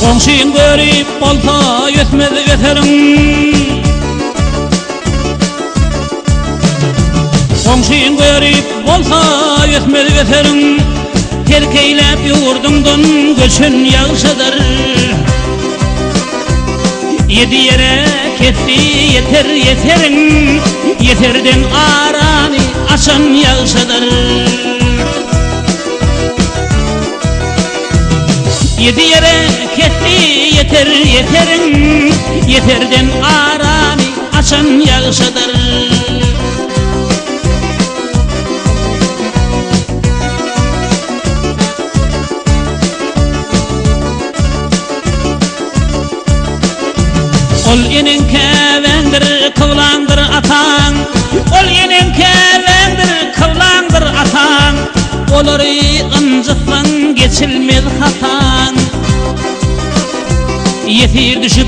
Komşun görüp bolsa ötmez öterim. Komşun görüp bolsa ötmez öterim. Terkeylep yurdumdan göçün yağışıdır. Yedi yere ketti yeter yeterin. Yeterden aranı aşan yağışıdır. Yedi yere ketti yeter yeterin. Yeterden aranı aşan yağışıdır. Ol inin kevendir kıvlandır atan. Ol inin kevendir kıvlandır atan. Olları ıncıktan geçilmez hatan. Yetir düşüp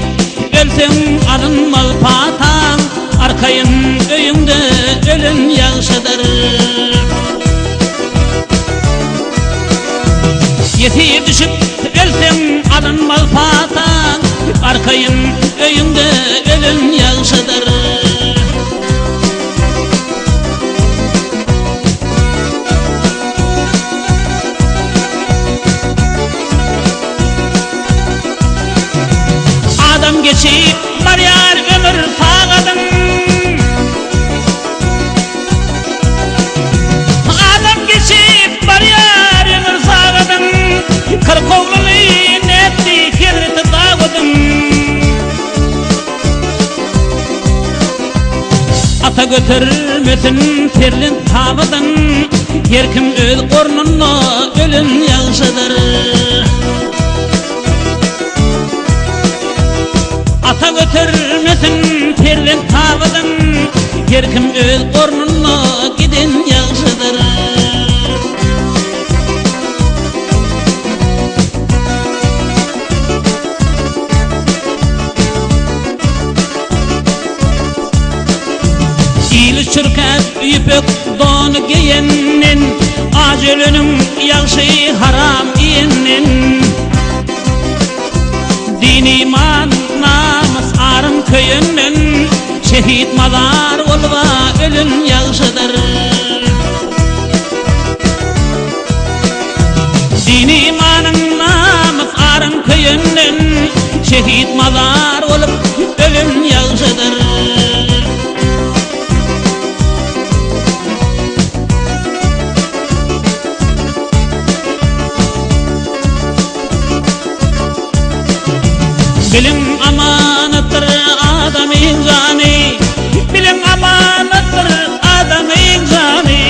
ölsen alınmaz patan. Arkayın öyünde ölün yağışıdır. Yetir düşüp ölsen alınmaz patan. Arkayın öyünde ölün yağışıdır. Adam geçip var yar ömür sağladın. Adam geçip var yar ömür sağladın. Kırkovlulu netti kirti dağıdın. Ata götürmesin terlin tavıdın. Her kim öz ornuna ölün yağışıdır. Ata götürmesin terlin tavıdın. Her kim öz ornuna gidin yağışıdır. İli çürkep yüpük donu giyenin. Acölünün yağışı haram iyenin. Din iman namus arım köyünün. Şehit mazar olva ölün yağışıdır. Din imanın namus arım köyünün. Şehit mazar olup ölün yağışıdır. Bilim amanıttır adamın canı. Bilim amanıttır adamın canı.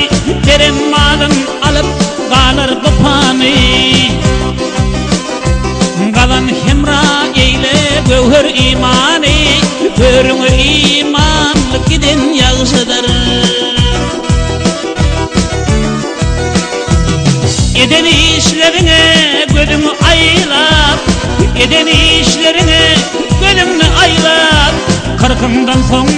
Derim malın alıp kalır bu panı. Kalan hemra eyle gövhür imanı. Görünü imanlık gidin yağışıdır. Eden işlerine gözümü aylap. Eden işlerine gönlümü aylap. Kırkımdan son